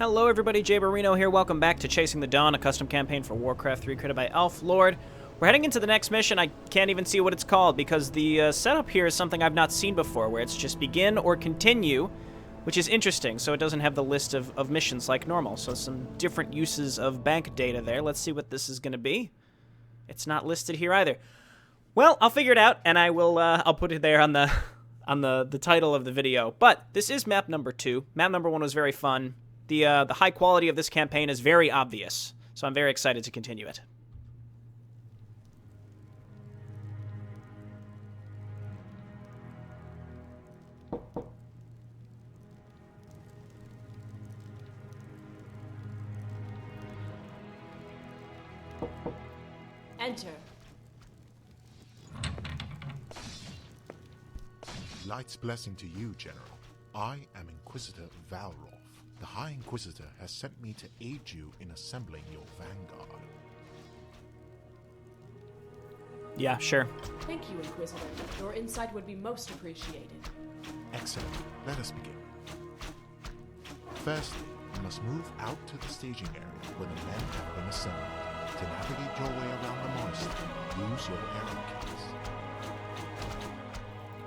Hello everybody, Jayborino here. Welcome back to Chasing the Dawn, a custom campaign for Warcraft 3 created by Elf Lord. We're heading into the next mission. I can't even see what it's called because the setup here is something I've not seen before, where it's just begin or continue, which is interesting, so it doesn't have the list of missions like normal. So some different uses of bank data there. Let's see what this is going to be. It's not listed here either. Well, I'll figure it out, and I will. I'll put it there on the title of the video. But this is map number 2. Map number 1 was very fun. The high quality of this campaign is very obvious, so I'm very excited to continue it. Enter. Light's blessing to you, General. I am Inquisitor Valroth. The High Inquisitor has sent me to aid you in assembling your vanguard. Yeah, sure. Thank you, Inquisitor. Your insight would be most appreciated. Excellent. Let us begin. Firstly, you must move out to the staging area where the men have been assembled. To navigate your way around the monastery, use your arrow keys.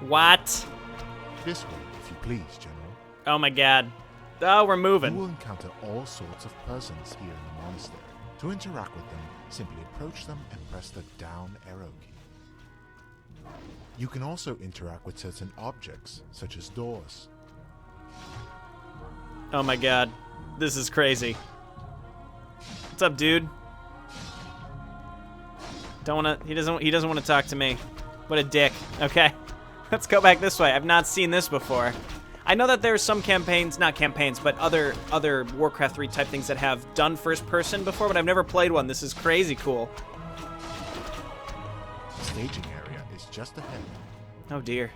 What? This way, if you please, General. Oh my god. Oh, we're moving. You will encounter all sorts of persons here in the monastery. To interact with them, simply approach them and press the down arrow key. You can also interact with certain objects, such as doors. Oh my god. This is crazy. What's up, dude? He doesn't want to talk to me. What a dick. Okay. Let's go back this way. I've not seen this before. I know that there's some campaigns, not campaigns, but other Warcraft 3 type things that have done first person before, but I've never played one. This is crazy cool. The staging area is just ahead. Oh dear.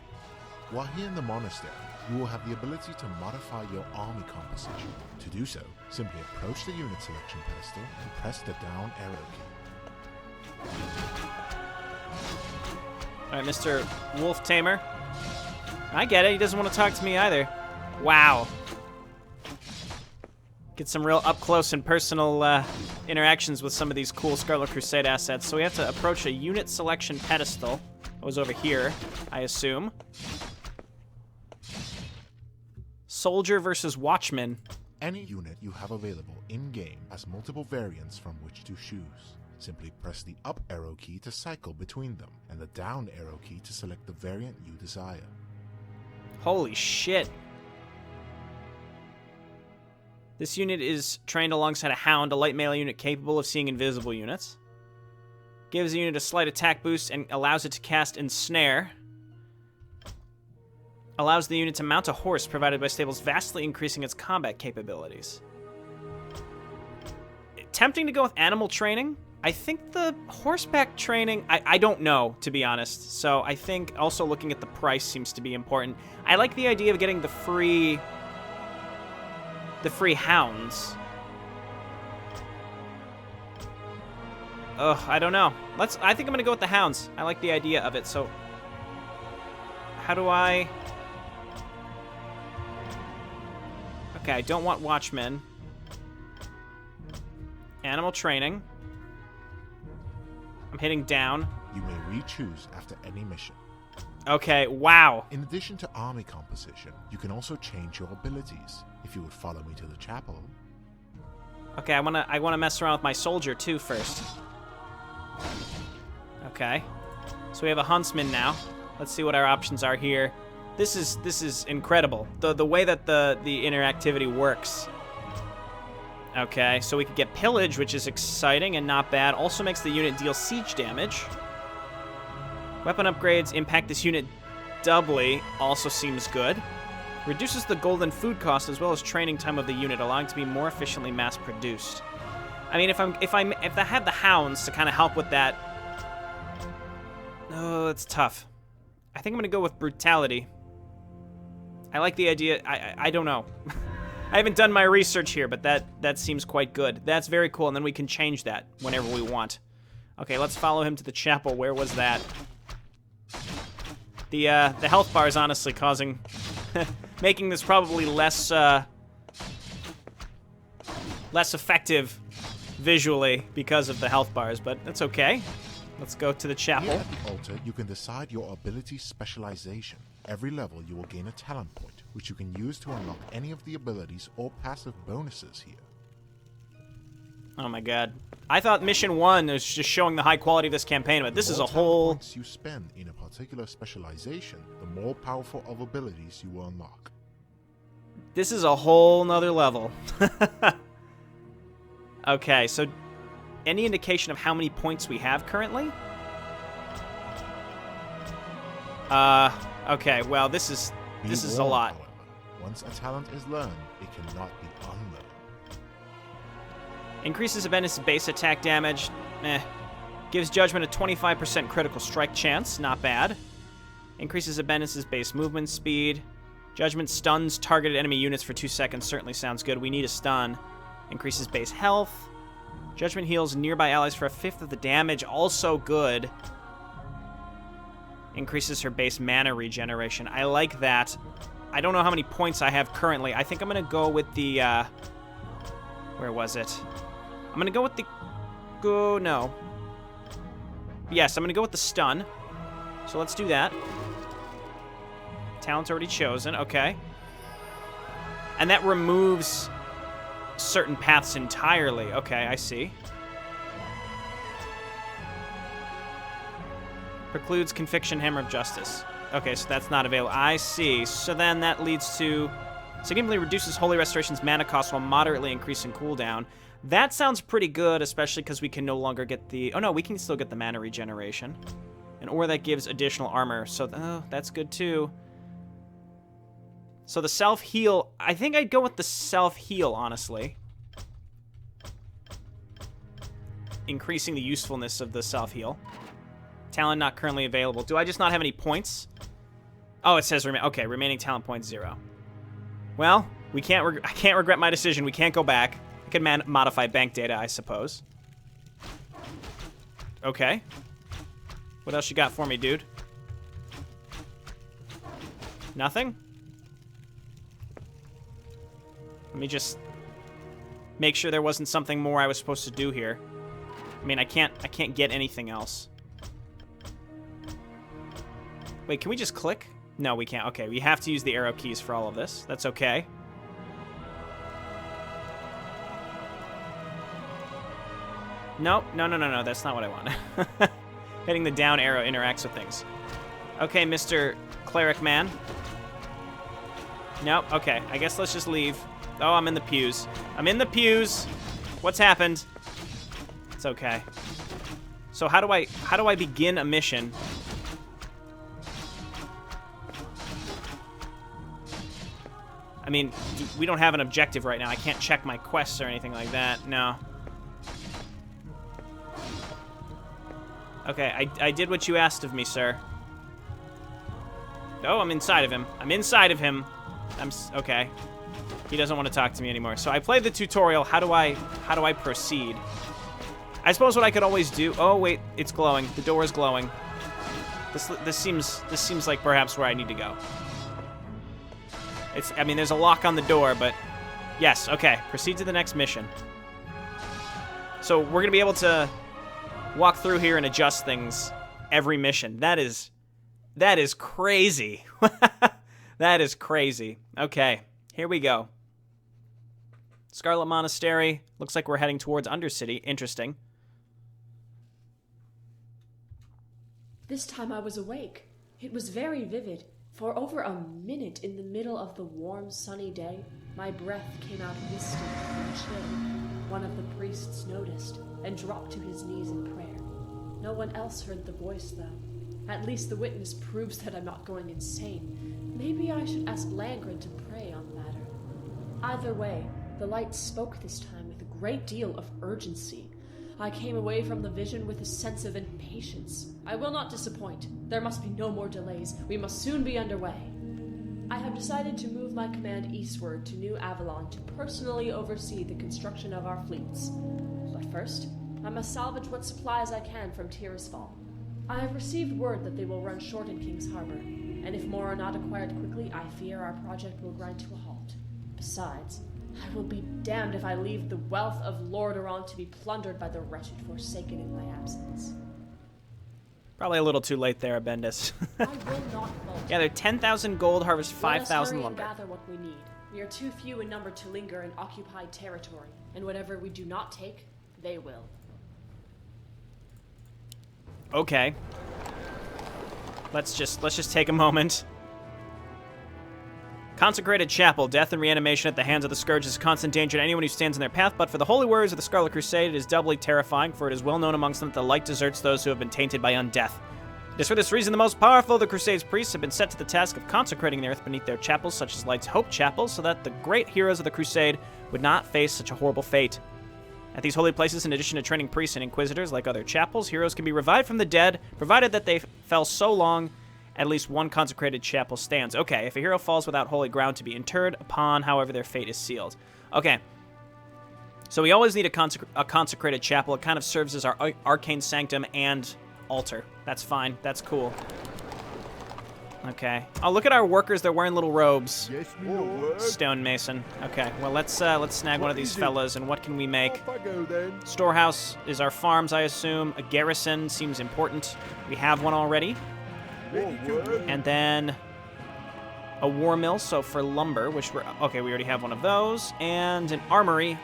While here in the monastery, you will have the ability to modify your army composition. To do so, simply approach the unit selection pedestal and press the down arrow key. Alright, Mr. Wolf Tamer. I get it, he doesn't want to talk to me either. Wow. Get some real up-close and personal interactions with some of these cool Scarlet Crusade assets. So we have to approach a unit selection pedestal. That was over here, I assume. Soldier versus Watchman. Any unit you have available in-game has multiple variants from which to choose. Simply press the up arrow key to cycle between them, and the down arrow key to select the variant you desire. Holy shit. This unit is trained alongside a Hound, a light melee unit capable of seeing invisible units. Gives the unit a slight attack boost and allows it to cast Ensnare. Allows the unit to mount a horse provided by stables, vastly increasing its combat capabilities. Tempting to go with animal training. I think the horseback training, I don't know, to be honest. So I think also looking at the price seems to be important. I like the idea of getting the free hounds. Ugh, I don't know. I think I'm gonna go with the hounds. I like the idea of it, so how do I... Okay, I don't want watchmen. Animal training. I'm hitting down. You may re-choose after any mission. Okay, wow. In addition to army composition, you can also change your abilities. If you would follow me to the chapel. Okay, I wanna mess around with my soldier too first. Okay. So we have a huntsman now. Let's see what our options are here. This is incredible. The way that the interactivity works. Okay, so we could get pillage, which is exciting and not bad. Also makes the unit deal siege damage. Weapon upgrades impact this unit doubly. Also seems good. Reduces the golden food cost as well as training time of the unit, allowing it to be more efficiently mass-produced. I mean, if I had the hounds to kind of help with that, oh, it's tough. I think I'm gonna go with brutality. I like the idea. I don't know. I haven't done my research here, but that seems quite good. That's very cool, and then we can change that whenever we want. Okay, let's follow him to the chapel. Where was that? The health bar is honestly causing... making this probably less less effective visually because of the health bars, but that's okay. Let's go to the chapel. Here at the altar, you can decide your ability specialization. Every level, you will gain a talent point, which you can use to unlock any of the abilities or passive bonuses here. Oh my god. I thought mission 1 was just showing the high quality of this campaign, but this is a whole... The more talent points you spend in a particular specialization, the more powerful of abilities you will unlock. This is a whole nother level. Okay, so any indication of how many points we have currently? Okay, well, this is a lot. However, once a talent is learned, it cannot be unlearned. Increases Abennis' base attack damage. Gives Judgment a 25% critical strike chance. Not bad. Increases Abennis' base movement speed. Judgment stuns targeted enemy units for 2 seconds. Certainly sounds good. We need a stun. Increases base health. Judgment heals nearby allies for a 1/5 of the damage. Also good. Increases her base mana regeneration. I like that. I don't know how many points I have currently. I think I'm going to go with the... where was it? I'm going to go with the... no. Yes, I'm going to go with the stun. So let's do that. Talent's already chosen. Okay. And that removes certain paths entirely. Okay, I see. Precludes Conviction Hammer of Justice. Okay, so that's not available. I see. So then that leads to... significantly reduces Holy Restoration's mana cost while moderately increasing cooldown. That sounds pretty good, especially because we can no longer get the... oh no, we can still get the mana regeneration. And or that gives additional armor. So that's good too. So the self-heal... I think I'd go with the self-heal, honestly. Increasing the usefulness of the self-heal. Talent not currently available. Do I just not have any points? Oh, it says... okay, remaining talent points 0. Well, I can't regret my decision. We can't go back. I can modify bank data, I suppose. Okay. What else you got for me, dude? Nothing? Let me just make sure there wasn't something more I was supposed to do here. I mean, I can't get anything else. Wait, can we just click? No, we can't. Okay, we have to use the arrow keys for all of this. That's okay. No, that's not what I want. Hitting the down arrow interacts with things. Okay, Mr. Cleric Man. Nope, okay. I guess let's just leave. Oh, I'm in the pews. I'm in the pews. What's happened? It's okay. So how do I begin a mission? I mean, we don't have an objective right now. I can't check my quests or anything like that. No. Okay, I did what you asked of me, sir. Oh, I'm inside of him. I'm inside of him. Okay. He doesn't want to talk to me anymore. So I played the tutorial. How do I proceed? I suppose what I could always do... oh, wait. It's glowing. The door is glowing. This seems like perhaps where I need to go. I mean, there's a lock on the door, but... yes, okay. Proceed to the next mission. So we're going to be able to walk through here and adjust things every mission. That is crazy. That is crazy. Okay, here we go. Scarlet Monastery. Looks like we're heading towards Undercity. Interesting. This time I was awake. It was very vivid. For over a minute in the middle of the warm, sunny day, my breath came out misty and chill. One of the priests noticed and dropped to his knees in prayer. No one else heard the voice, though. At least the witness proves that I'm not going insane. Maybe I should ask Langren to pray on the matter. Either way, the light spoke this time with a great deal of urgency. I came away from the vision with a sense of impatience. I will not disappoint. There must be no more delays. We must soon be underway. I have decided to move my command eastward to New Avalon to personally oversee the construction of our fleets. But first, I must salvage what supplies I can from Tirisfal. I have received word that they will run short in King's Harbor, and if more are not acquired quickly, I fear our project will grind to a halt. Besides, I will be damned if I leave the wealth of Lordaeron to be plundered by the wretched Forsaken in my absence. Probably a little too late there, Bendis. I will not falter. Yeah, they're 10,000 gold, harvest 5,000 lumber. Let us hurry and gather what we need. We are too few in number to linger in occupied territory, and whatever we do not take, they will. Okay. Let's just take a moment. Consecrated Chapel. Death and reanimation at the hands of the Scourge is a constant danger to anyone who stands in their path, but for the holy warriors of the Scarlet Crusade, it is doubly terrifying, for it is well known amongst them that the light deserts those who have been tainted by undeath. It is for this reason the most powerful of the Crusade's priests have been set to the task of consecrating the earth beneath their chapels, such as Light's Hope Chapel, so that the great heroes of the Crusade would not face such a horrible fate. At these holy places, in addition to training priests and inquisitors like other chapels, heroes can be revived from the dead, provided that they fell so long at least one consecrated chapel stands. Okay, if a hero falls without holy ground to be interred upon, however, their fate is sealed. Okay. So we always need a consecrated chapel. It kind of serves as our arcane sanctum and altar. That's fine. That's cool. Okay. Oh, look at our workers. They're wearing little robes. Yes, me lord. Stonemason. Okay. Well, let's snag one of these fellas. And what can we make? Off I go then. Storehouse is our farms, I assume. A garrison seems important. We have one already. And then a war mill, so for lumber, which we're... Okay, we already have one of those. And an armory.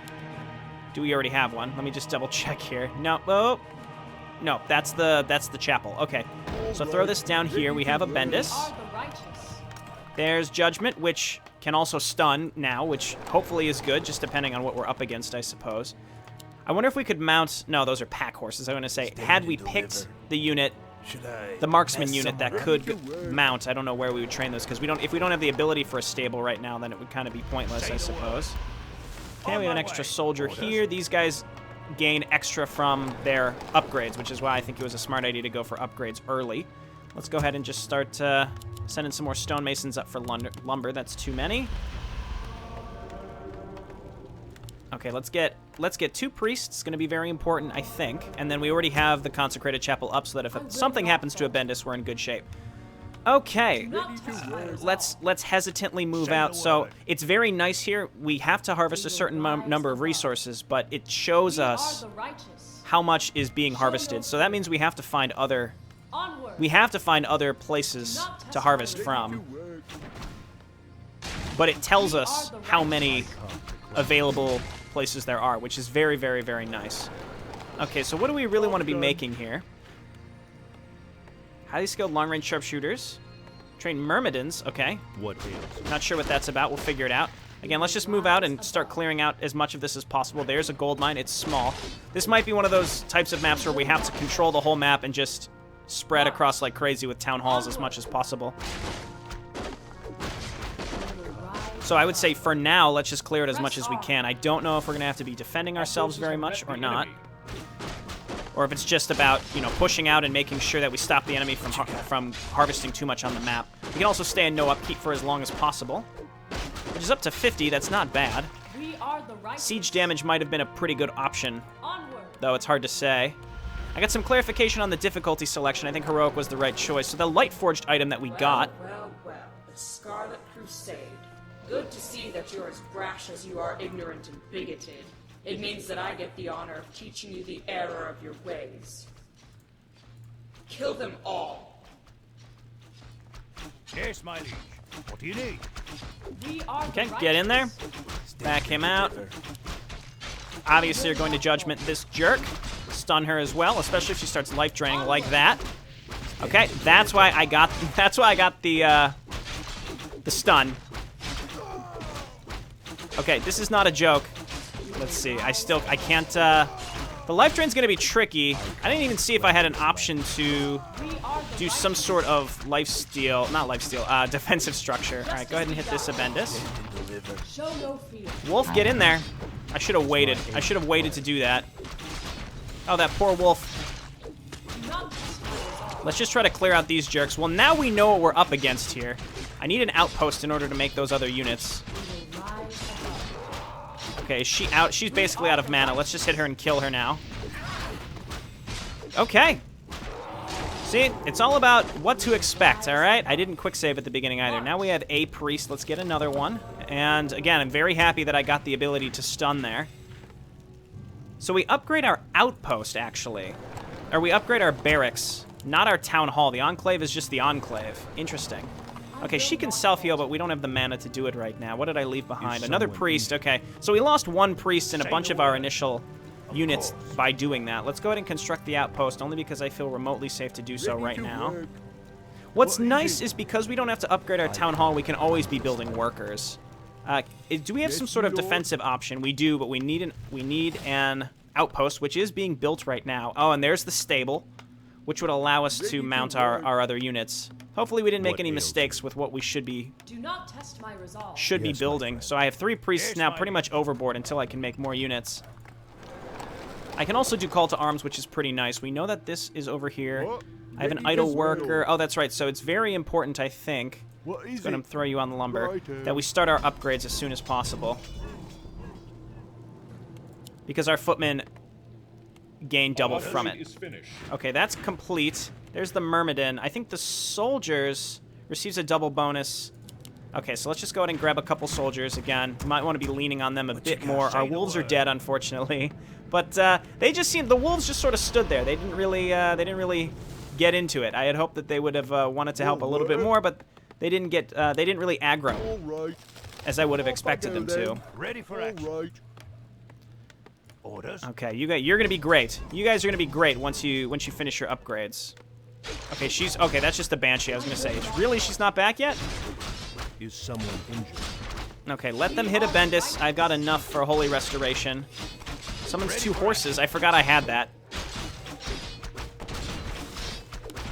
Do we already have one? Let me just double check here. No. Oh. No, that's the chapel. Okay. So throw this down here. We have a Bendis. There's Judgment, which can also stun now, which hopefully is good, just depending on what we're up against, I suppose. I wonder if we could mount... No, those are pack horses. I want to say, had we picked the unit... The marksman unit that could mount. I don't know where we would train those, because if we don't have the ability for a stable right now, then it would kind of be pointless, I suppose. Okay, we have an extra soldier here. These guys gain extra from their upgrades, which is why I think it was a smart idea to go for upgrades early. Let's go ahead and just start sending some more stonemasons up for lumber. That's too many. Okay, let's get 2 priests. It's going to be very important, I think. And then we already have the consecrated chapel up, so that if something happens to a Bendis, we're in good shape. Okay, let's hesitantly move out. So it's very nice here. We have to harvest a certain number of resources, but it shows us how much is being harvested. So that means we have to find other places to harvest from. But it tells us how many available places there are, which is very, very, very nice. Okay, so what do we really want to be making here? Highly skilled long-range sharpshooters. Train myrmidons. Okay. Not sure what that's about. We'll figure it out. Again, let's just move out and start clearing out as much of this as possible. There's a gold mine. It's small. This might be one of those types of maps where we have to control the whole map and just spread across like crazy with town halls as much as possible. So I would say for now, let's just clear it as much as we can. I don't know if we're going to have to be defending ourselves very much or not. Or if it's just about, you know, pushing out and making sure that we stop the enemy from harvesting too much on the map. We can also stay in no upkeep for as long as possible, which is up to 50. That's not bad. Siege damage might have been a pretty good option, though it's hard to say. I got some clarification on the difficulty selection. I think Heroic was the right choice. So the light-forged item that we got... Well, the Scarlet Crusade. Good to see that you're as brash as you are ignorant and bigoted. It means that I get the honor of teaching you the error of your ways. Kill them all. Yes, my liege. What do you need? Okay, get in there. Back him out. Obviously, you're going to Judgment this jerk. Stun her as well, especially if she starts life draining like that. Okay, that's why I got the stun. Okay, this is not a joke. Let's see. I can't, the life drain's gonna be tricky. I didn't even see if I had an option to do some sort of defensive structure. All right, go ahead and hit this Abendis. Wolf, get in there. I should have waited. I should have waited to do that. Oh, that poor wolf. Let's just try to clear out these jerks. Well, now we know what we're up against here. I need an outpost in order to make those other units. Okay, is she out? She's basically out of mana. Let's just hit her and kill her now. Okay. See, it's all about what to expect, all right? I didn't quick save at the beginning either. Now we have a priest. Let's get another one. And again, I'm very happy that I got the ability to stun there. So we upgrade our outpost, actually. Or we upgrade our barracks, not our town hall. The Enclave is just the Enclave. Interesting. Okay, she can self-heal, but we don't have the mana to do it right now. What did I leave behind? Another priest. Okay, so we lost one priest and a bunch of our initial units by doing that. Let's go ahead and construct the outpost, only because I feel remotely safe to do so right now. What's nice is because we don't have to upgrade our town hall, we can always be building workers. Do we have some sort of defensive option? We do, but we need an outpost, which is being built right now. Oh, and there's the stable, which would allow us to mount our other units. Hopefully we didn't make any mistakes with what we should be building. So I have 3 priests now pretty much overboard until I can make more units. I can also do call to arms, which is pretty nice. We know that this is over here. I have an idle worker. Oh, that's right. So it's very important, I think. I'm going to throw you on the lumber. That we start our upgrades as soon as possible. Because our footmen gain double from it. Okay, that's complete. There's the Myrmidon. I think the soldiers receives a double bonus. Okay, so let's just go ahead and grab a couple soldiers again. You might want to be leaning on them a bit more. Our wolves are dead, unfortunately. But they just seemed, the wolves just sort of stood there. They didn't really get into it. I had hoped that they would have wanted to help a little bit more, but they didn't really aggro as I would have expected them to. Ready for action. Orders. Okay, you're gonna be great. You guys are gonna be great once you finish your upgrades. Okay, okay. That's just a banshee. I was gonna say, really, she's not back yet. Is someone injured? Okay, let them hit a Bendis. I've got enough for a Holy Restoration. Summons 2 horses. I forgot I had that.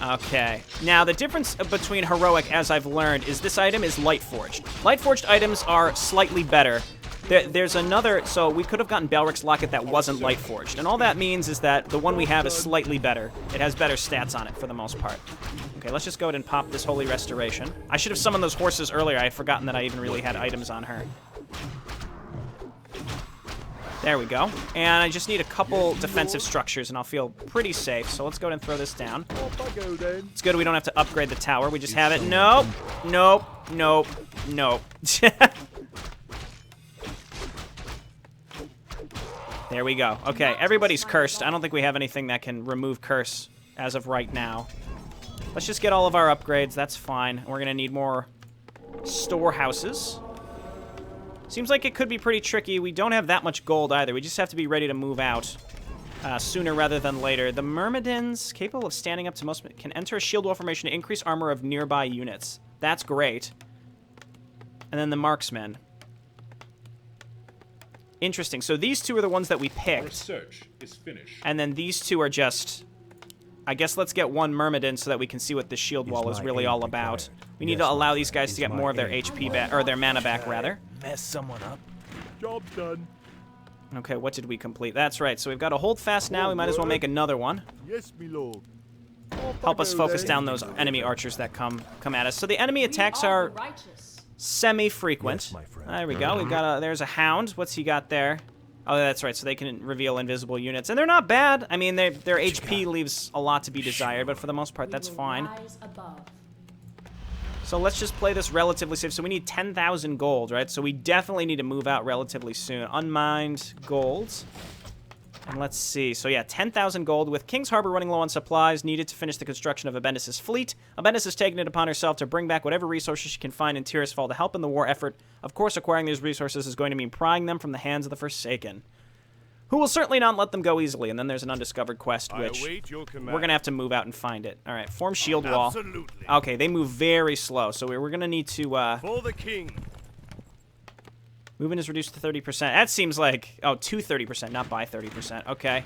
Okay. Now, the difference between Heroic, as I've learned, is this item is Lightforged. Lightforged items are slightly better. There's another, so we could have gotten Balric's Locket that wasn't Lightforged. And all that means is that the one we have is slightly better. It has better stats on it for the most part. Okay, let's just go ahead and pop this Holy Restoration. I should have summoned those horses earlier. I had forgotten that I even really had items on her. There we go. And I just need a couple defensive structures, and I'll feel pretty safe. So let's go ahead and throw this down. It's good we don't have to upgrade the tower. We just have it. Nope. Nope. Nope. Nope. There we go. Okay, everybody's cursed. I don't think we have anything that can remove curse as of right now. Let's just get all of our upgrades. That's fine. We're going to need more storehouses. Seems like it could be pretty tricky. We don't have that much gold either. We just have to be ready to move out sooner rather than later. The Myrmidons, capable of standing up to most, can enter a shield wall formation to increase armor of nearby units. That's great. And then the Marksmen. Interesting. So these 2 are the ones that we picked. Research is finished. And then these 2 are just... I guess let's get one Myrmidon so that we can see what this shield wall is really all about. We need to allow these guys to get more of their HP back, or their mana back, rather. Mess someone up. Job done. Okay, what did we complete? That's right. So we've got a hold fast now. We might as well make another one. Yes, my lord. Help us focus down those enemy archers that come at us. So the enemy attacks are semi-frequent. Yes, there we go. We've got there's a hound. What's he got there? Oh, that's right. So they can reveal invisible units, and they're not bad. I mean, their HP leaves a lot to be desired, but for the most part, that's fine. So let's just play this relatively safe. So we need 10,000 gold, right? So we definitely need to move out relatively soon. Unmined gold. And let's see. So yeah, 10,000 gold. With King's Harbor running low on supplies, needed to finish the construction of Abendis' fleet. Abendis has taken it upon herself to bring back whatever resources she can find in Tirisfal to help in the war effort. Of course, acquiring these resources is going to mean prying them from the hands of the Forsaken, who will certainly not let them go easily. And then there's an undiscovered quest, which we're going to have to move out and find it. All right, form shield wall. Absolutely. Okay, they move very slow, so we're going to need to... For the king. Movement is reduced to 30%. That seems like... Oh, to 30%, not by 30%. Okay.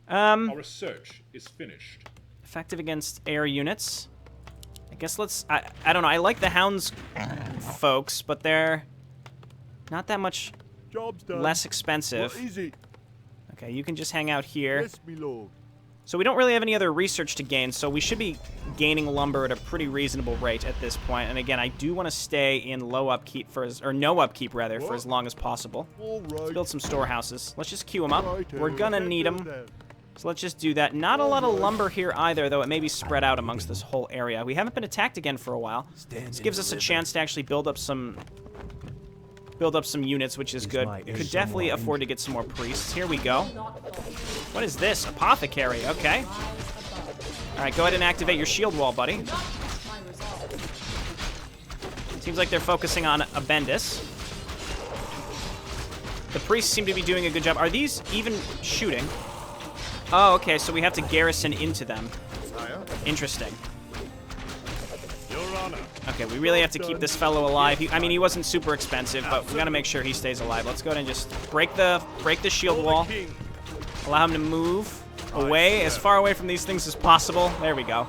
Our research is finished. Effective against air units. I guess let's... I don't know. I like the hounds folks, but they're not that much Job's done. less expensive. What is it? Okay, you can just hang out here. Yes, my lord. So we don't really have any other research to gain, so we should be gaining lumber at a pretty reasonable rate at this point. And again, I do want to stay in low upkeep or no upkeep rather, for as long as possible. All right. Let's build some storehouses. Let's just queue them up. Right, We're gonna need them. So let's just do that. Not a lot of lumber here either, though it may be spread out amongst this whole area. We haven't been attacked again for a while. This gives us a chance to actually build up some build up some units, which is good. Could definitely afford to get some more priests. Here we go. What is this? Apothecary. Okay. All right, go ahead and activate your shield wall, buddy. Seems like they're focusing on Abendis. The priests seem to be doing a good job. Are these even shooting? Oh, okay, so we have to garrison into them. Interesting. Your Honor. Okay, we really have to keep this fellow alive. I mean, he wasn't super expensive, but we gotta make sure he stays alive. Let's go ahead and just break the shield wall. Allow him to move away, as far away from these things as possible. There we go.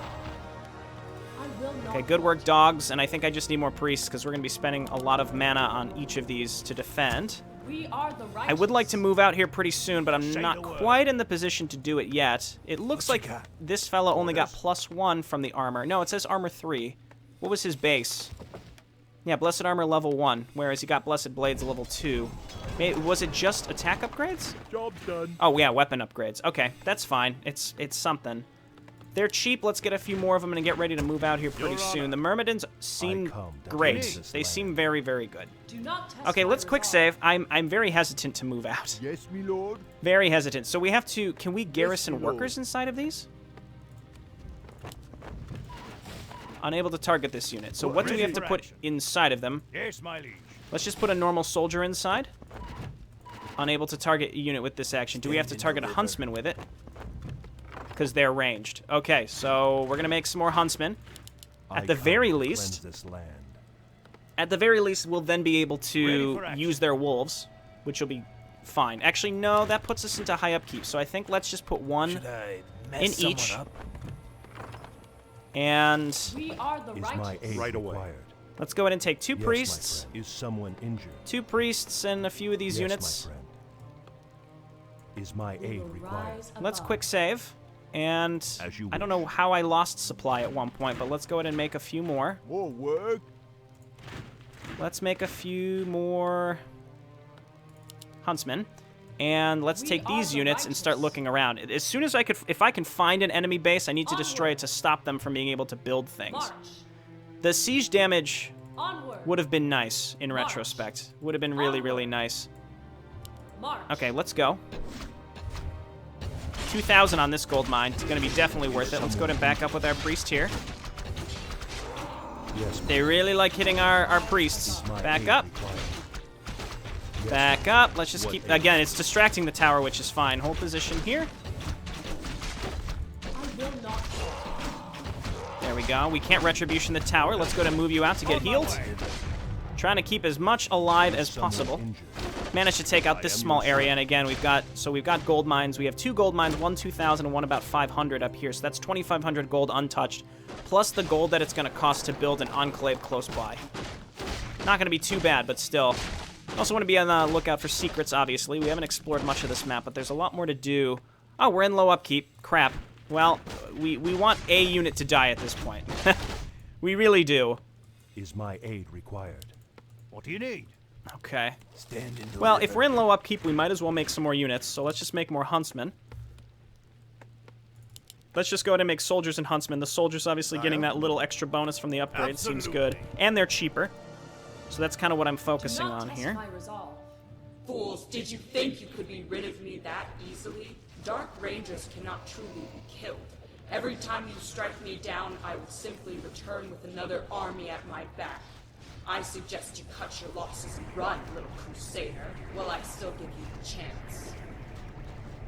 Okay, good work, dogs. And I think I just need more priests because we're gonna be spending a lot of mana on each of these to defend. We are the I would like to move out here pretty soon, but I'm not quite in the position to do it yet. It looks like this fella only got +1 from the armor. No, it says armor 3. What was his base? Yeah, Blessed Armor level 1, whereas he got Blessed Blades level 2. Was it just attack upgrades? Job's done. Oh, yeah, weapon upgrades. Okay, that's fine. It's something. They're cheap. Let's get a few more of them and get ready to move out here pretty soon. The Myrmidons seem great. They seem very, very good. Do not test Okay, my let's quick resolve. save. I'm very hesitant to move out. Yes, me lord. Very hesitant. So we have to... Can we garrison my lord. workers inside of these? Unable to target this unit. So what do we have to put inside of them? Yes, my liege. Let's just put a normal soldier inside. Unable to target a unit with this action. Do we have to target a huntsman with it? Because they're ranged. Okay, so we're going to make some more huntsmen. At the very least... At the very least, we'll then be able to use their wolves, which will be fine. Actually, no, that puts us into high upkeep. So I think let's just put one in each. And We are the righteous. Right away. let's go ahead and take 2 priests. Is someone injured? 2 priests and a few of these units. My friend. Is my We aid will required? rise Let's above. quick save. And As you I don't know how I lost supply at one point, but let's go ahead and make a few more. More work. Let's make a few more huntsmen. And let's We take are these the units and start righteous. looking around. As soon as if I can find an enemy base, I need to destroy it to stop them from being able to build things. March. The siege damage Onward. would have been nice in March. retrospect. Would have been really, Onward. really nice. March. Okay, let's go. 2,000 on this gold mine. It's going to be definitely worth it. Let's go ahead and back up with our priest here. Yes, They really like hitting our priests. my Back aid up. required? Back up. Let's just keep... Again, it's distracting the tower, which is fine. Hold position here. I will not. There we go. We can't retribution the tower. Let's go to move you out to get healed. Trying to keep as much alive as possible. Managed to take out this small area, and again, we've got gold mines. We have 2 gold mines, one 2,000 and one about 500 up here. So that's 2,500 gold untouched, plus the gold that it's going to cost to build an enclave close by. Not going to be too bad, but still. Also want to be on the lookout for secrets, obviously. We haven't explored much of this map, but there's a lot more to do. Oh, we're in low upkeep. Crap. Well, we want a unit to die at this point. We really do. Is my aid required? What do you need? Okay. Stand in the Well, if we're in low upkeep, we might as well make some more units. So let's just make more huntsmen. Let's just go ahead and make soldiers and huntsmen. The soldiers obviously getting that little extra bonus from the upgrade seems good. And they're cheaper. So that's kind of what I'm focusing Do not on test here. my resolve. Fools, did you think you could be rid of me that easily? Dark Rangers cannot truly be killed. Every time you strike me down, I will simply return with another army at my back. I suggest you cut your losses and run, little crusader, while I still give you the chance.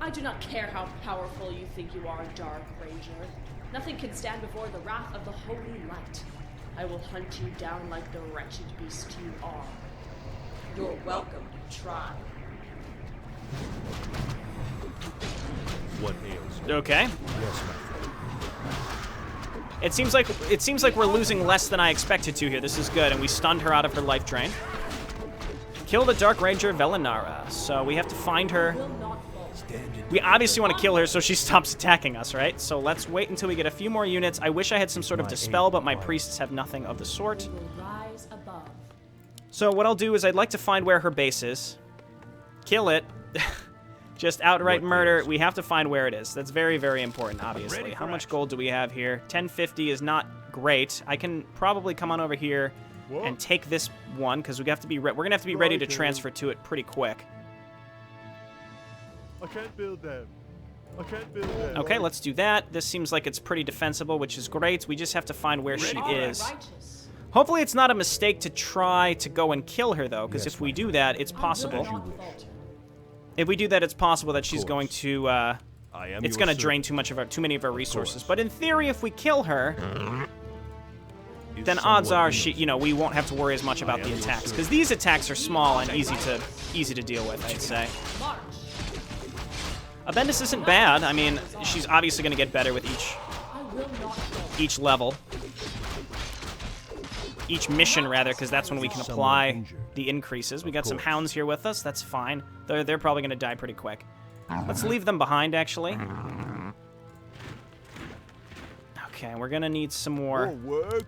I do not care how powerful you think you are, Dark Ranger. Nothing can stand before the wrath of the Holy Light. I will hunt you down like the wretched beast you are. You're welcome to try. What ails you? Okay. Yes, my friend. It seems like we're losing less than I expected to here. This is good, and we stunned her out of her life drain. Kill the Dark Ranger Velinara. So we have to find her. Will not fall. We obviously want to kill her so she stops attacking us, right? So let's wait until we get a few more units. I wish I had some sort of dispel, but my priests have nothing of the sort. We will rise above. So what I'll do is I'd like to find where her base is. Kill it. Just outright murder. We have to find where it is. That's very, very important, obviously. Ready for How much action. gold do we have here? 1050 is not great. I can probably come on over here What? and take this one because we have to be. We're gonna have to be ready to transfer to it pretty quick. I can't build them. I can't build them. Okay, let's do that. This seems like it's pretty defensible, which is great. We just have to find where she is. Righteous. Hopefully it's not a mistake to try to go and kill her, though, because if we do that, it's I will possible. not falter. If we do that, it's possible that she's going to, I am it's your going to drain servant. too many of our resources. course. But in theory, if we kill her, If then odds someone are needs we won't have to worry as much about am the your attacks, because servant. these attacks are small and easy to deal with, I'd say. March. Abendis isn't bad. I mean, she's obviously going to get better with I will not falter. each level. Each mission, rather, because that's when we can Someone apply injured. the increases. We got some course. hounds here with us. That's fine. They're probably going to die pretty quick. Let's leave them behind, actually. Okay, we're going to need some more Forward.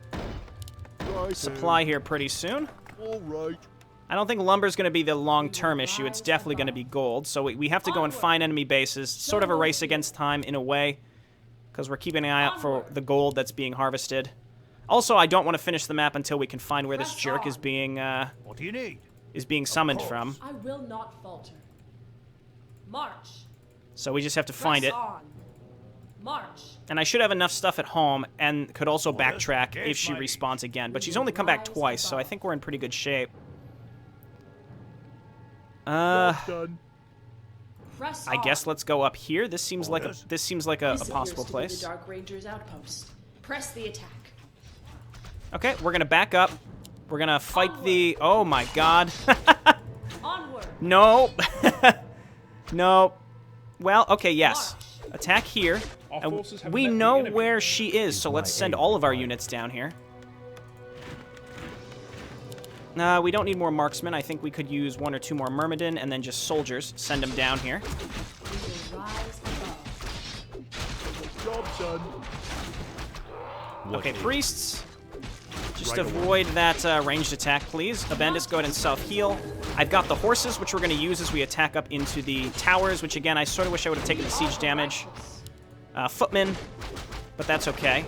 Right. supply here pretty soon. All right. I don't think lumber's going to be the long-term issue. It's definitely going to be gold. So we have to go and find enemy bases. Sort of a race against time in a way, because we're keeping an eye out for the gold that's being harvested. Also, I don't want to finish the map until we can find where this jerk is being What do you need? summoned from. I will not falter. March. So we just have to find Press it. on. March. And I should have enough stuff at home and could also Orders, backtrack if engage she mighty. respawns again. But she's only come back twice, so I think we're in pretty good shape. Job's done. Press I on. guess let's go up here. This seems like a Orders. This possible appears to be place. the Dark Ranger's outpost. Press the attack. Okay, we're gonna back up. We're gonna fight the. Oh my God! Onward. No. No. Well, okay, yes. Attack here. Our And forces have we met the know enemy. where she is, so let's send all of our units down here. We don't need more marksmen. I think we could use one or two more myrmidon and then just soldiers. Send them down here. We will rise above. Job's done. Okay, priests. Just Right away. avoid that ranged attack, please. Abendis, go ahead and self-heal. I've got the horses, which we're going to use as we attack up into the towers, which, again, I sort of wish I would have taken the siege damage. Footmen, but that's okay.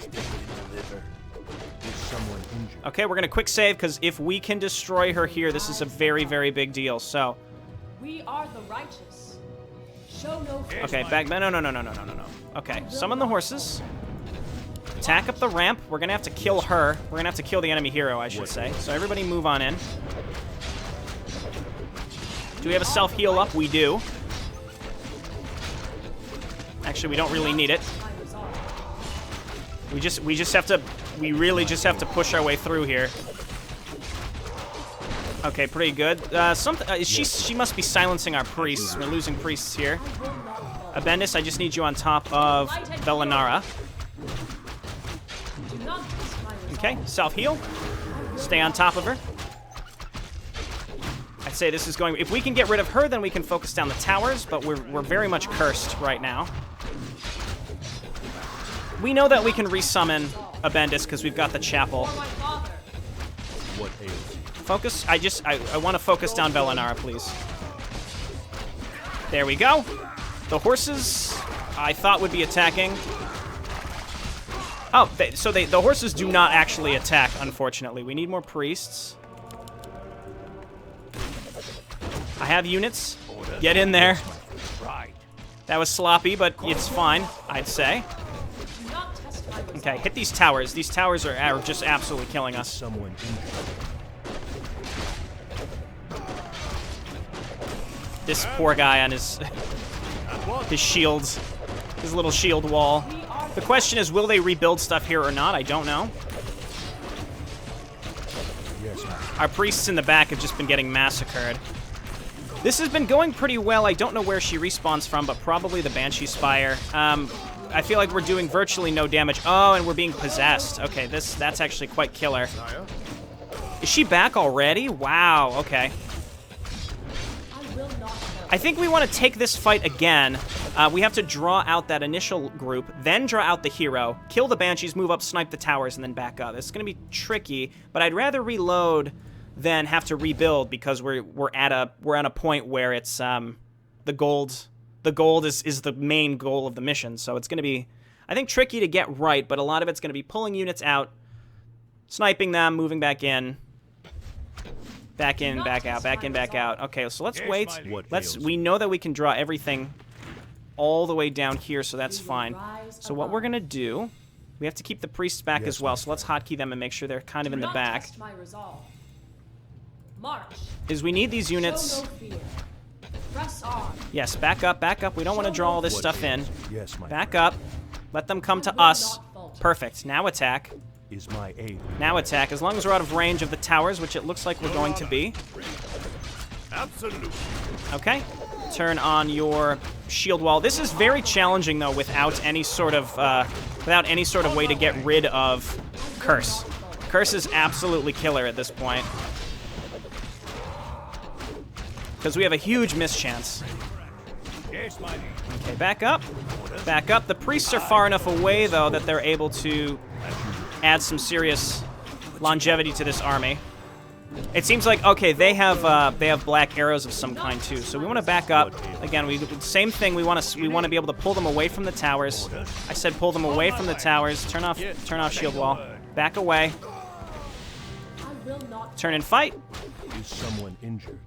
Deliver. Is someone injured? Okay, we're going to quick save, because if we can destroy her here, this is a very, very big deal. So, We are the righteous. Show no fear. okay, back. No. Okay, summon the horses. Attack up the ramp. We're going to have to kill her. We're going to have to kill the enemy hero, I should say. So everybody move on in. Do we have a self-heal up? We do. Actually, we don't really need it. I was on. We really just have to push our way through here. Okay, pretty good. She must be silencing our priests. We're losing priests here. Abendis, I just need you on top of Velinara. Do not test my resolve. Okay, self-heal. Stay on top of her. I'd say this is going... If we can get rid of her, then we can focus down the towers, but we're very much cursed right now. We know that we can resummon Abendis because we've got the chapel. For my father. What ails you? Focus. I want to focus down Velinara, please. There we go. The horses, I thought would be attacking. Oh, the horses do not actually attack, unfortunately. We need more priests. I have units. Get in there. Right. That was sloppy, but it's fine, I'd say. Do not test my resolve. Okay, hit these towers. These towers are just absolutely killing us. Someone injured. This poor guy on his shields, his little shield wall. The question is, will they rebuild stuff here or not? I don't know. Yes, ma'am. Our priests in the back have just been getting massacred. This has been going pretty well. I don't know where she respawns from, but probably the Banshee Spire. I feel like we're doing virtually no damage. Oh, and we're being possessed. Okay, that's actually quite killer. Is she back already? Wow, okay. I will not fail. I think we want to take this fight again. We have to draw out that initial group, then draw out the hero, kill the Banshees, move up, snipe the towers, and then back up. It's going to be tricky, but I'd rather reload than have to rebuild because we're at a point where it's the gold is the main goal of the mission. So it's going to be, I think, tricky to get right, but a lot of it's going to be pulling units out, Sniping them, moving back in. Back in, back out, back in, back out. Okay, so let's wait. We know that we can draw everything all the way down here, so that's fine. So what we're gonna do, we have to keep the priests back as well, so let's hotkey them and make sure they're kind of in the back. Is we need these units. Yes, back up, back up. We don't want to draw all this stuff in. Back up. Let them come to us. Perfect. Now attack. Is my aid. Now attack, as long as we're out of range of the towers, which it looks like we're going to be. Absolutely. Okay. Turn on your shield wall. This is very challenging, though, without any sort of way to get rid of Curse. Curse is absolutely killer at this point. Because we have a huge mischance. Okay, back up. Back up. The priests are far enough away, though, that they're able to add some serious longevity to this army. It seems like, okay, they have black arrows of some kind too. So we want to back up. Again, same thing. We want to be able to pull them away from the towers. I said pull them away from the towers. Turn off shield wall. Back away. Turn and fight. Is someone injured?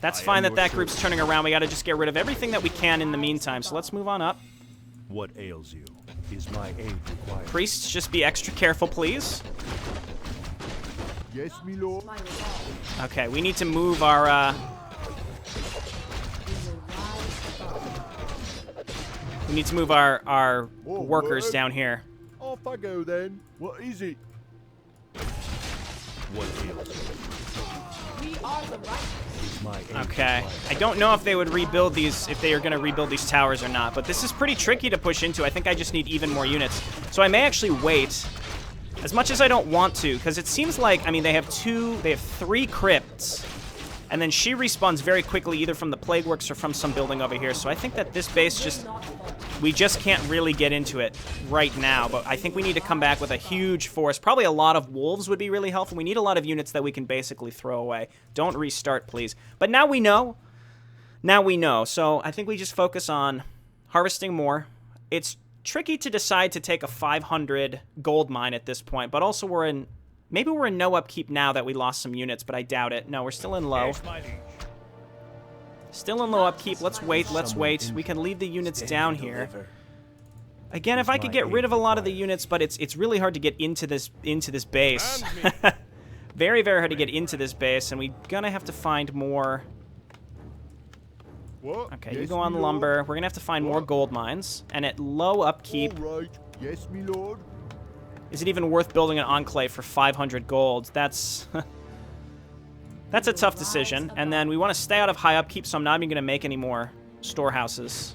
That's fine that group's turning around. We got to just get rid of everything that we can in the meantime. So let's move on up. What ails you? Is my aid required? Priests, just be extra careful, please. Yes, my lord. Okay, we need to move our, we need to move our workers down here. Off I go then. What is it? What ails you? We are the righteous. Is my aid Okay, required? I don't know if they would rebuild these, if they are going to rebuild these towers or not, but this is pretty tricky to push into. I think I just need even more units. So I may actually wait, as much as I don't want to, because it seems like, I mean, they have 3 crypts, and then she respawns very quickly either from the Plague Works or from some building over here. So I think that this base we just can't really get into it right now, but I think we need to come back with a huge force. Probably a lot of wolves would be really helpful. We need a lot of units that we can basically throw away. Don't restart, please. But now we know. Now we know. So I think we just focus on harvesting more. It's tricky to decide to take a 500 gold mine at this point, but also maybe we're in no upkeep now that we lost some units, but I doubt it. No, we're still in low. Still in low upkeep. Let's wait. We can leave the units down here. Again, if I could get rid of a lot of the units, but it's really hard to get into this base. Very, very hard to get into this base, and we're gonna have to find more. What? Okay, yes, you go on my lumber. lord. We're gonna have to find more gold mines, and at low upkeep, All right. Yes, my lord. is it even worth building an enclave for 500 gold? That's that's a tough decision. And then we want to stay out of high upkeep, so I'm not even going to make any more storehouses.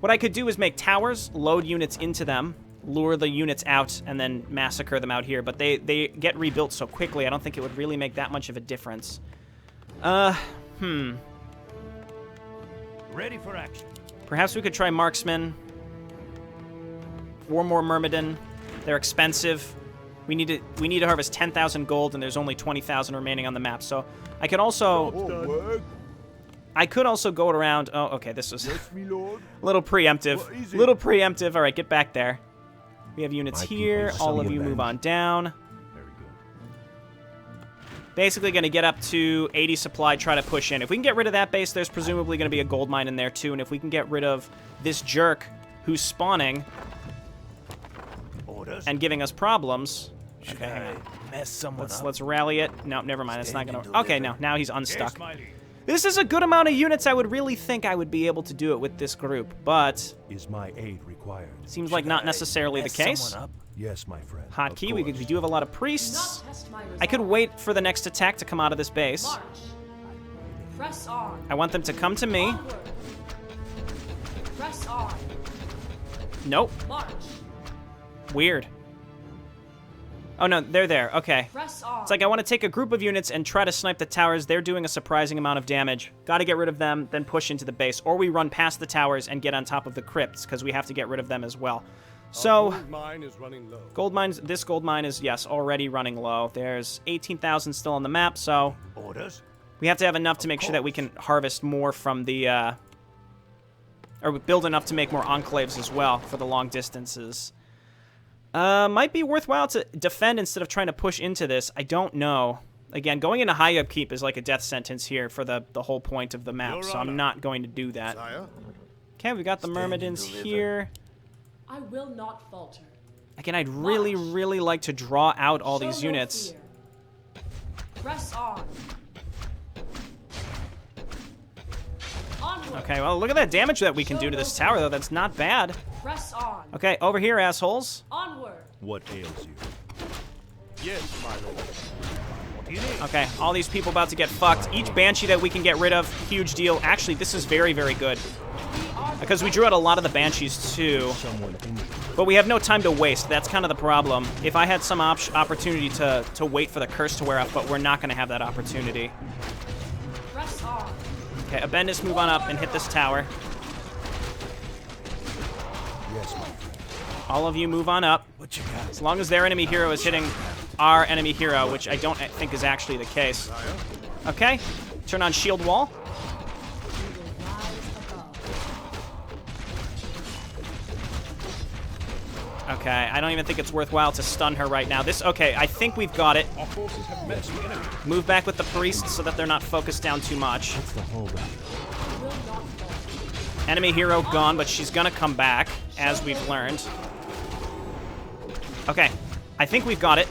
What I could do is make towers, load units into them, lure the units out, and then massacre them out here. But they get rebuilt so quickly, I don't think it would really make that much of a difference. Ready for action. Perhaps we could try marksman. Or more myrmidon. They're expensive. We need to harvest 10,000 gold, and there's only 20,000 remaining on the map. So I could also go around. Oh, okay, this was Yes, my lord. a little preemptive. What is it? Little preemptive. All right, get back there. We have units My here. people All of summon you move them. on down. Very good. Basically going to get up to 80 supply, try to push in. If we can get rid of that base, there's presumably going to be a gold mine in there too. And if we can get rid of this jerk who's spawning Orders. and giving us problems. Should Okay, hang on. mess someone Let's rally it. No, never mind. It's not Stand gonna. and Okay, deliver. no. Now he's unstuck. Yes, my liege. This is a good amount of units. I would really think I would be able to do it with this group, but Is my aid required? seems like not necessarily the case. Yes, my friend. Hotkey. Of We course. do have a lot of Do priests. not test my resolve. I could wait for the next attack to come out of this base. March. Press on. I want them to come to me. Onward. Press on. Nope. March. Weird. Oh no, they're there. Okay. Press on. It's like I want to take a group of units and try to snipe the towers. They're doing a surprising amount of damage. Got to get rid of them, then push into the base. Or we run past the towers and get on top of the crypts, because we have to get rid of them as well. So, Gold mine is running low. gold mines, this gold mine is, yes, already running low. There's 18,000 still on the map, so Orders. we have to have enough to make sure that we can harvest more from the, or build enough to make more enclaves as well for the long distances. Might be worthwhile to defend instead of trying to push into this. I don't know. Again, going into high upkeep is like a death sentence here for the whole point of the map, so I'm not going to do that. Okay, we got the Myrmidons here. I will not falter. Again, I'd really, really like to draw out all these Show no units. fear. Press on. Onward. Okay, well, look at that damage that we can do to this tower, though. That's not bad. Press on. Okay, over here, assholes. Onward. What ails you? Yes, my lord. What do you need? Okay, all these people about to get fucked. Each Banshee that we can get rid of, huge deal. Actually, this is very, very good. Because we drew out a lot of the Banshees, too. Someone injured. But we have no time to waste. That's kind of the problem. If I had some opportunity to wait for the curse to wear off, but we're not going to have that opportunity. Press on. Okay, Abendis, move on up and hit this tower. Yes, my friend. All of you move on up. What you got? As long as their enemy hero is hitting our enemy hero, which I don't think is actually the case. Okay, turn on shield wall. Okay, I don't even think it's worthwhile to stun her right now. Okay, I think we've got it. Our forces have met the enemy. Move back with the priests so that they're not focused down too much. What's the holdup? Will not falter. Enemy hero gone, but she's gonna come back, as we've learned. Okay, I think we've got it.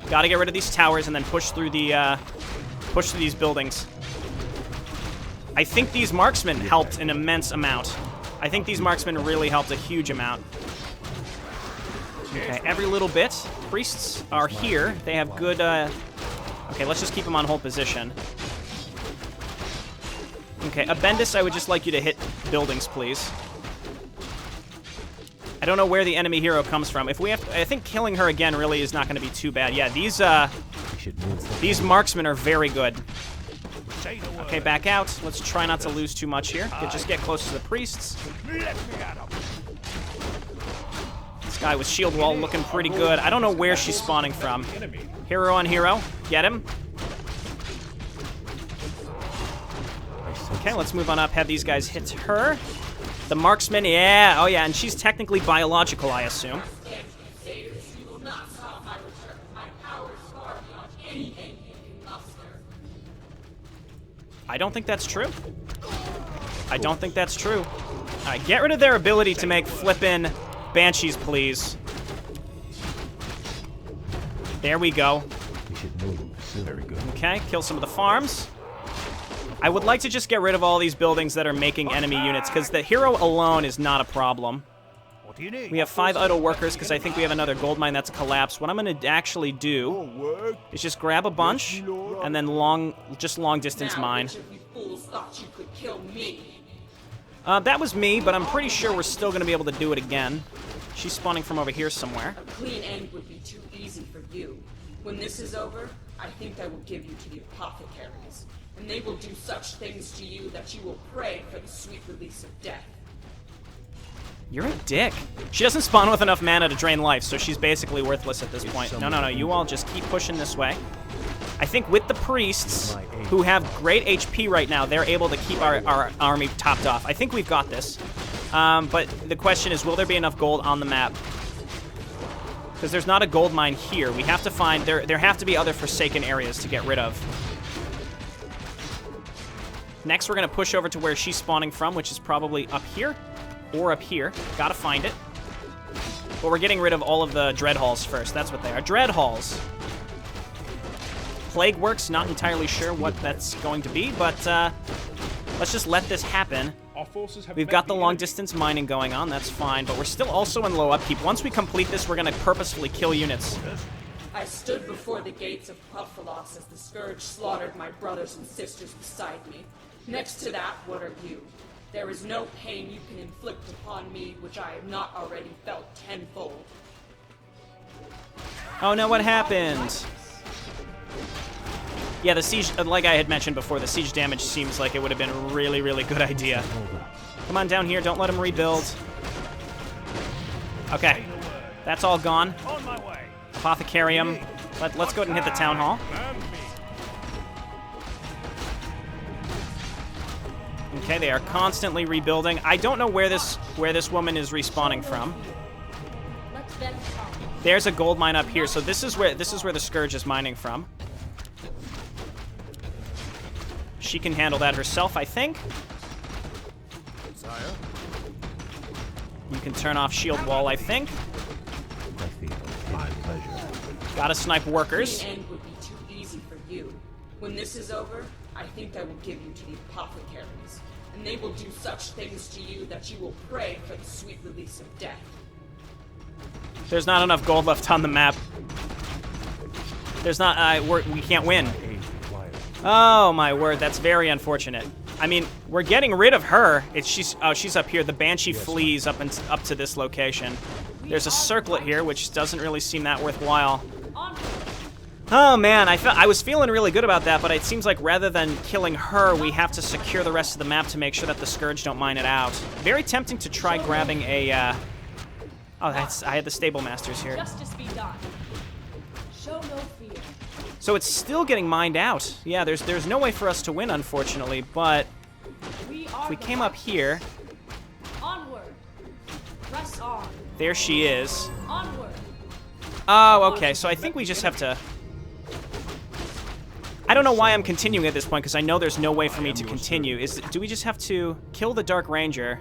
Gotta get rid of these towers and then push through these buildings. I think these marksmen helped an immense amount. I think these marksmen really helped a huge amount. Okay, every little bit. Priests are here. They have good, Okay, let's just keep them on hold position. Okay, Abendis, I would just like you to hit buildings, please. I don't know where the enemy hero comes from. If we have to, I think killing her again really is not going to be too bad. Yeah, these marksmen are very good. Okay, back out. Let's try not to lose too much here. Just get close to the priests. This guy with shield wall looking pretty good. I don't know where she's spawning from. Hero on hero. Get him. Okay, let's move on up. Have these guys hit her. The marksman, yeah. Oh, yeah, and she's technically biological, I assume. I don't think that's true. I don't think that's true. All right, get rid of their ability to make flippin' Banshees, please. There we go. We should move. Very good. Okay, kill some of the farms. I would like to just get rid of all these buildings that are making enemy units, because the hero alone is not a problem. What do you need? We have 5 idle workers, because I think we have another gold mine that's collapsed. What I'm going to actually do is just grab a bunch, and then long distance mine. Which of you fools thought you could kill me? That was me, but I'm pretty sure we're still going to be able to do it again. She's spawning from over here somewhere. A clean end would be too easy for you. When this is over, I think I will give you to the apothecaries, and they will do such things to you that you will pray for the sweet release of death. You're a dick. She doesn't spawn with enough mana to drain life, so she's basically worthless at this point. No, you all just keep pushing this way. I think with the priests, who have great HP right now, they're able to keep our army topped off. I think we've got this. But the question is, will there be enough gold on the map? Because there's not a gold mine here. We have to find... There have to be other forsaken areas to get rid of. Next, we're going to push over to where she's spawning from, which is probably up here or up here. Gotta find it. But we're getting rid of all of the dread halls first. That's what they are. Dread halls. Plague works, not entirely sure what that's going to be, but let's just let this happen. We've got the long-distance mining going on, that's fine, but we're still also in low upkeep. Once we complete this, we're going to purposefully kill units. I stood before the gates of Puphalos as the Scourge slaughtered my brothers and sisters beside me. Next to that, what are you? There is no pain you can inflict upon me which I have not already felt tenfold. Oh no, what happened? Yeah, the siege, like I had mentioned before, the siege damage seems like it would have been a really, really good idea. Come on down here, don't let him rebuild. Okay, that's all gone. On my way. Apothecarium. Let's go ahead and hit the town hall. Okay, they are constantly rebuilding. I don't know where this woman is respawning from. Let them come. There's a gold mine up here, so this is where the Scourge is mining from. She can handle that herself, I think. Sire? You can turn off shield wall, I think. I feel my pleasure. Gotta snipe workers. The end would be too easy for you. When this is over, I think I will give you to the apothecaries, and they will do such things to you that you will pray for the sweet release of death. There's not enough gold left on the map. There's not. We can't win. Aid required. Oh my word, that's very unfortunate. I mean, we're getting rid of her. She's up here. The Banshee flees up to this location. There's a circlet here, which doesn't really seem that worthwhile. Oh man, I was feeling really good about that, but it seems like rather than killing her, we have to secure the rest of the map to make sure that the Scourge don't mine it out. Very tempting to try grabbing a. Oh, I had the Stable Masters here. Justice be done. Show no fear. So it's still getting mined out. Yeah, there's no way for us to win, unfortunately, but if we came up here, Onward. Press on. there she is. Onward. Oh, okay, so I think we just have to... I don't know why I'm continuing at this point, because I know there's no way for me to continue. Do we just have to kill the Dark Ranger?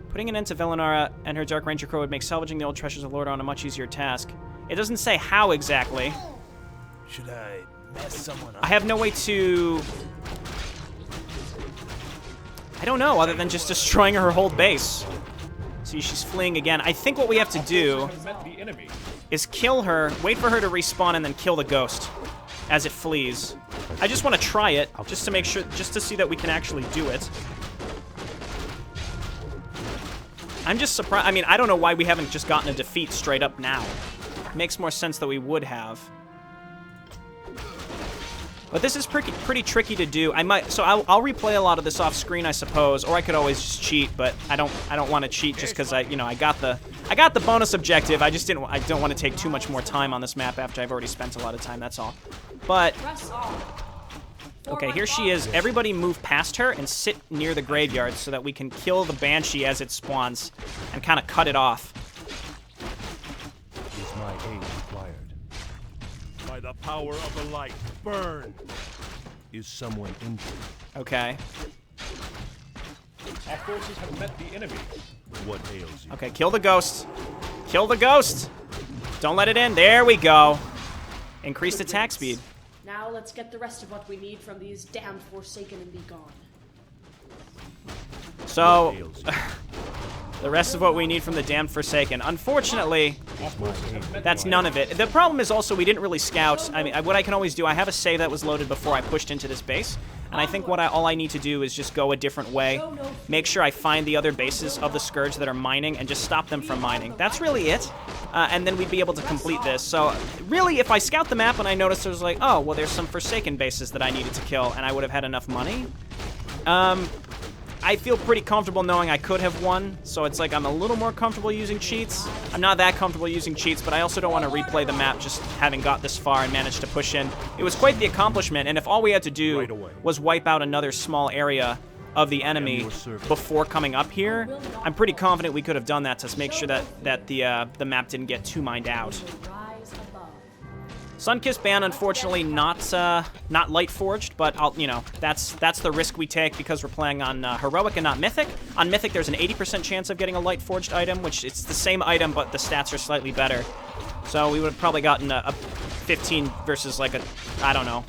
Putting an end to Velenara and her Dark Ranger crew would make salvaging the old treasures of Lordaeron a much easier task. It doesn't say how exactly. Should I mess someone up? I have no way to... I don't know, other than just destroying her whole base. See, she's fleeing again. I think what we have to do is kill her, wait for her to respawn, and then kill the ghost as it flees. I just want to try it, just to make sure, just to see that we can actually do it. I'm just surprised. I mean, I don't know why we haven't just gotten a defeat straight up now. It makes more sense that we would have. But this is pretty tricky to do. So I'll replay a lot of this off screen, I suppose, or I could always just cheat. But I don't want to cheat just because I got the bonus objective. I don't want to take too much more time on this map after I've already spent a lot of time. That's all. But okay, here she is. Everybody move past her and sit near the graveyard so that we can kill the Banshee as it spawns and kind of cut it off. Is my aid required? By the power of the light, burn! Is someone injured? Okay. Our forces have met the enemy. What ails you? Okay, kill the ghost. Kill the ghost. Don't let it in. There we go. Increased attack speed. Now let's get the rest of what we need from these damned Forsaken and be gone. So, What ails you? the rest of what we need from the damned Forsaken. Unfortunately, that's none of it. The problem is also we didn't really scout. I mean, what I can always do, I have a save that was loaded before I pushed into this base, and I think all I need to do is just go a different way, make sure I find the other bases of the Scourge that are mining, and just stop them from mining. That's really it, and then we'd be able to complete this. So, really, if I scout the map and I notice there's like, oh, well, there's some Forsaken bases that I needed to kill, and I would have had enough money, I feel pretty comfortable knowing I could have won, so it's like I'm a little more comfortable using cheats. I'm not that comfortable using cheats, but I also don't want to replay the map just having got this far and managed to push in. It was quite the accomplishment, and if all we had to do was wipe out another small area of the enemy before coming up here, I'm pretty confident we could have done that to make sure that the map didn't get too mined out. Sunkissed Band, unfortunately, not light forged, but that's the risk we take because we're playing on heroic and not mythic. On mythic, there's an 80% chance of getting a light forged item, which it's the same item, but the stats are slightly better. So we would have probably gotten a 15 versus like I don't know,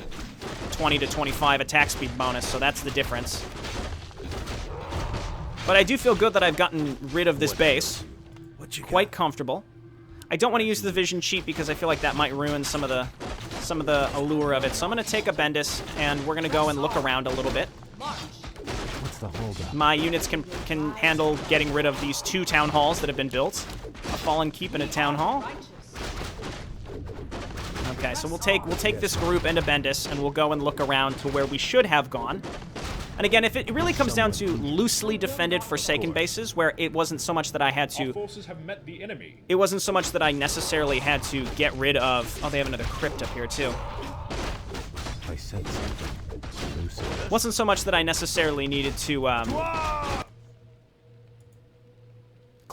20 to 25 attack speed bonus. So that's the difference. But I do feel good that I've gotten rid of this base. Quite comfortable. I don't want to use the vision cheat because I feel like that might ruin some of the allure of it. So I'm going to take a Bendis, and we're going to go and look around a little bit. What's the holdup? My units can handle getting rid of these 2 town halls that have been built. A fallen keep and a town hall. Okay, so we'll take this group and a Bendis, and we'll go and look around to where we should have gone. And again, if it really comes down to loosely defended Forsaken bases, where it wasn't so much that I had to... Our forces have met the enemy. It wasn't so much that I necessarily had to get rid of... Oh, they have another crypt up here, too. I sense something elusive. Wasn't so much that I necessarily needed to,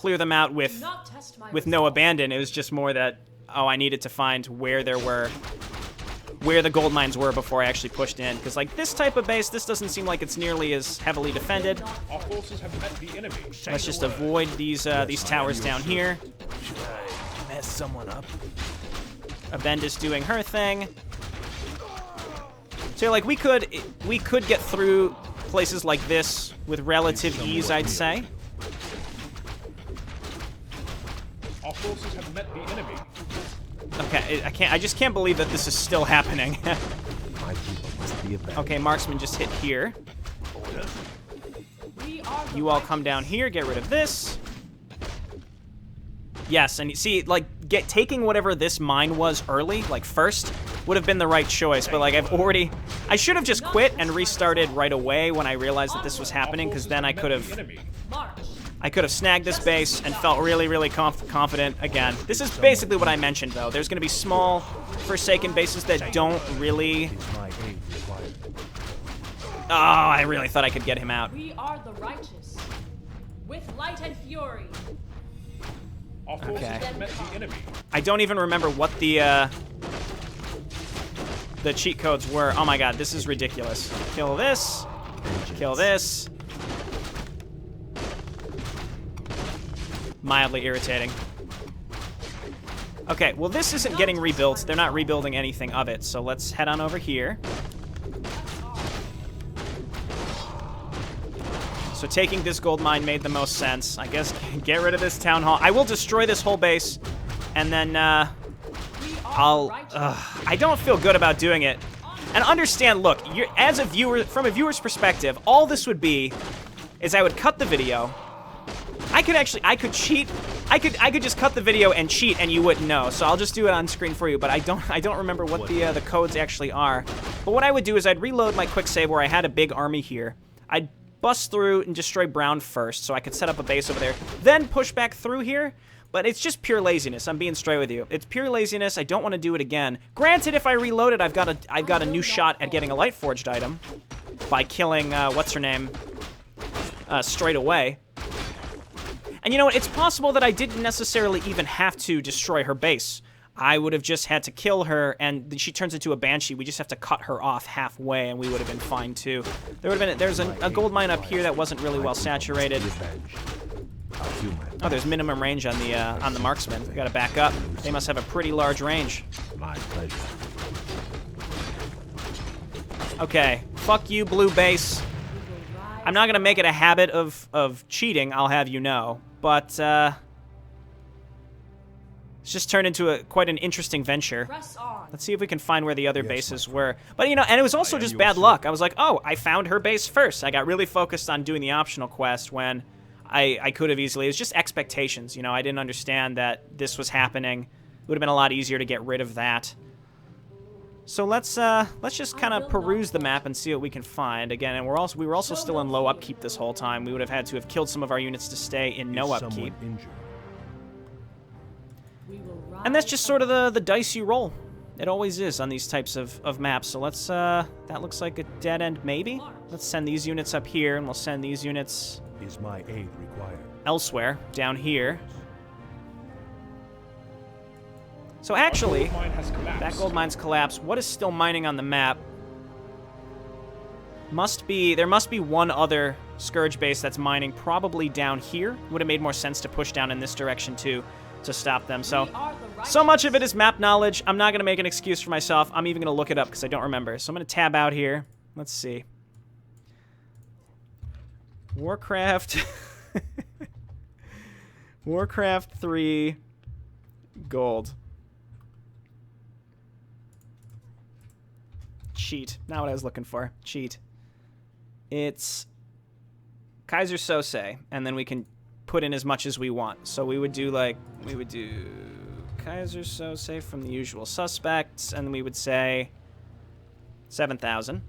clear them out with Not test my no resolve. abandon. It was just more that, oh, I needed to find where the gold mines were before I actually pushed in. Because, like, this type of base, this doesn't seem like it's nearly as heavily defended. Our forces have met the enemy. Let's just avoid these towers down here. Should I mess someone up? Abenda's doing her thing. So, like, we could get through places like this with relative ease, I'd say. Our forces have met the enemy. Okay, I just can't believe that this is still happening. My people must be abandoned. Okay, marksman just hit here. We are the You all right- come down here, get rid of this. Yes, and you see, like, taking whatever this mine was early, like first, would have been the right choice. But, like, I should have just quit and restarted right away when I realized that this was happening, because then I could have March. snagged this base and felt really, really confident again. This is basically what I mentioned, though. There's going to be small Forsaken bases that don't really... Is my aid required? Oh, I really thought I could get him out. We are the righteous. With light and fury. Our forces Okay. have met the enemy. I don't even remember what the cheat codes were. Oh my god, this is ridiculous. Kill this. Kill this. Mildly irritating. Okay, well this isn't getting rebuilt. They're not rebuilding anything of it, so let's head on over here. So taking this gold mine made the most sense. I guess get rid of this town hall. I will destroy this whole base, and then I don't feel good about doing it. And understand, look, as a viewer, from a viewer's perspective, all this would be is I would cut the video. I could cheat. I could just cut the video and cheat, and you wouldn't know. So I'll just do it on screen for you. But I don't remember what the codes actually are. But what I would do is I'd reload my quick save where I had a big army here. I'd bust through and destroy Brown first, so I could set up a base over there. Then push back through here. But it's just pure laziness. I'm being straight with you. It's pure laziness. I don't want to do it again. Granted, if I reload it, I've got a new shot at getting a light forged item by killing what's her name straight away. And you know what? It's possible that I didn't necessarily even have to destroy her base. I would have just had to kill her, and then she turns into a banshee. We just have to cut her off halfway, and we would have been fine too. There's a gold mine up here that wasn't really well saturated. Oh, there's minimum range on the marksman. We gotta back up. They must have a pretty large range. My pleasure. Okay, fuck you, blue base. I'm not gonna make it a habit of cheating, I'll have you know, but it's just turned into quite an interesting venture. Press on. Let's see if we can find where the other bases were. But, you know, and it was also just bad luck. I was like, oh, I found her base first. I got really focused on doing the optional quest when I could have easily. It was just expectations, you know. I didn't understand that this was happening. It would have been a lot easier to get rid of that. So let's just kind of peruse the map and see what we can find. Again, and we were also still in low upkeep this whole time. We would have had to have killed some of our units to stay in no upkeep. And that's just sort of the dice you roll. It always is on these types of maps. So let's, that looks like a dead end maybe. Let's send these units up here, and we'll send these units Is my aid required? elsewhere, down here. So actually, Gold mine has collapsed. that gold mine's collapsed. What is still mining on the map? There must be one other Scourge base that's mining, probably down here. Would have made more sense to push down in this direction too, to stop them. So much of it is map knowledge. I'm not going to make an excuse for myself. I'm even going to look it up because I don't remember. So I'm going to tab out here. Let's see. Warcraft. Warcraft 3 gold. Cheat. Not what I was looking for. Cheat. It's Kaiser Sose, and then we can put in as much as we want. So we would do Kaiser Sose from the usual suspects, and we would say 7,000.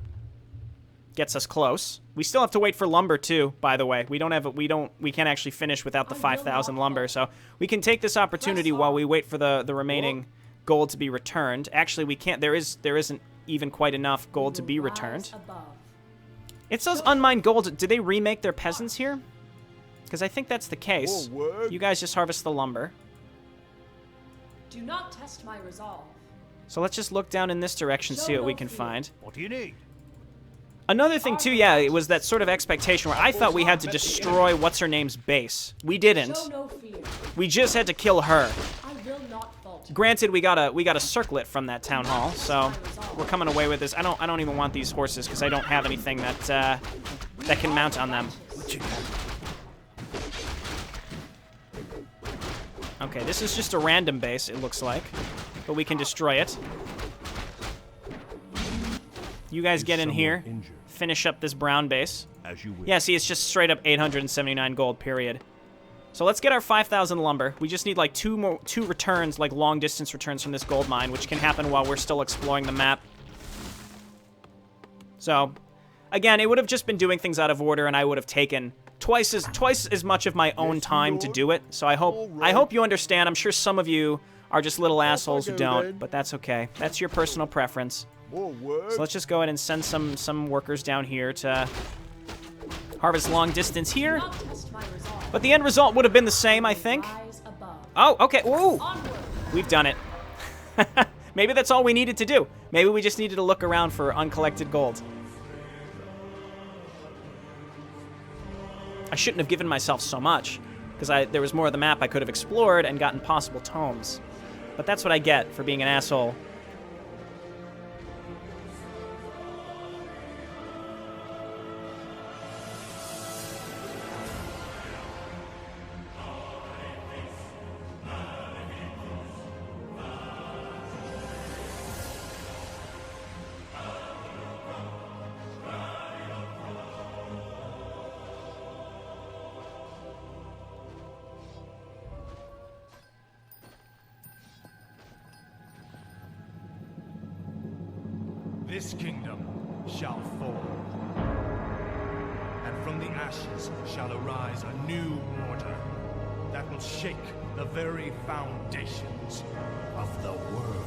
Gets us close. We still have to wait for lumber too, by the way. We can't actually finish without the 5,000 lumber. So we can take this opportunity while we wait for the remaining gold to be returned. Actually, we can't. There isn't even quite enough gold to be returned. It says unmined gold. Did they remake their peasants here? Because I think that's the case. More work. You guys just harvest the lumber. Do not test my resolve. So let's just look down in this direction, see what we can find. What do you need? Another thing, too, yeah, it was that sort of expectation where I thought we had to destroy What's-Her-Name's base. We didn't. Show no fear. We just had to kill her. I will not falter. Granted, we got a circlet from that town hall, so we're coming away with this. I don't even want these horses because I don't have anything that can mount on them. Okay, this is just a random base, it looks like, but we can destroy it. You guys get in here, finish up this brown base. As you wish. Yeah, see, it's just straight up 879 gold, period. So let's get our 5,000 lumber. We just need like two returns, like long distance returns from this gold mine, which can happen while we're still exploring the map. So, again, it would have just been doing things out of order, and I would have taken twice as much of my own time to do it. So I hope you understand. I'm sure some of you are just little assholes who don't, but that's okay. That's your personal preference. So let's just go ahead and send some workers down here to harvest long distance here. Do not test my resolve. But the end result would have been the same, I think. Rise above. Oh, okay. Ooh, Onward. we've done it. Maybe that's all we needed to do. Maybe we just needed to look around for uncollected gold. I shouldn't have given myself so much, because there was more of the map I could have explored and gotten possible tomes. But that's what I get for being an asshole. This kingdom shall fall, and from the ashes shall arise a new order that will shake the very foundations of the world.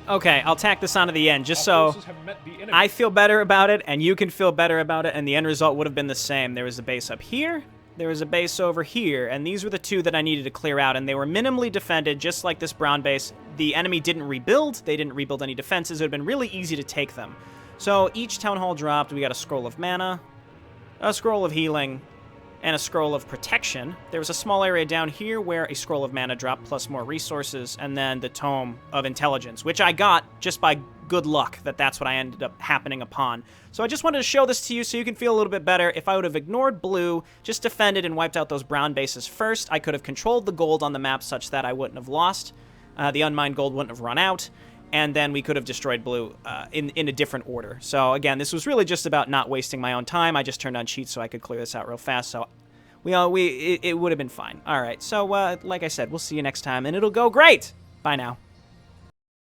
Okay, I'll tack this onto the end, just Our so forces have met the enemy. I feel better about it, and you can feel better about it, and the end result would have been the same. There was a base up here, there was a base over here, and these were the two that I needed to clear out, and they were minimally defended, just like this brown base. The enemy didn't rebuild, they didn't rebuild any defenses, it would have been really easy to take them. So each town hall dropped, we got a scroll of mana, a scroll of healing, and a scroll of protection. There was a small area down here where a scroll of mana dropped, plus more resources, and then the tome of intelligence, which I got just by good luck that's what I ended up happening upon. So I just wanted to show this to you so you can feel a little bit better. If I would have ignored blue, just defended and wiped out those brown bases first, I could have controlled the gold on the map such that I wouldn't have lost. The unmined gold wouldn't have run out, and then we could have destroyed blue in a different order. So again, this was really just about not wasting my own time. I just turned on cheats so I could clear this out real fast, so it would have been fine. All right, so like I said, we'll see you next time, and it'll go great. Bye now.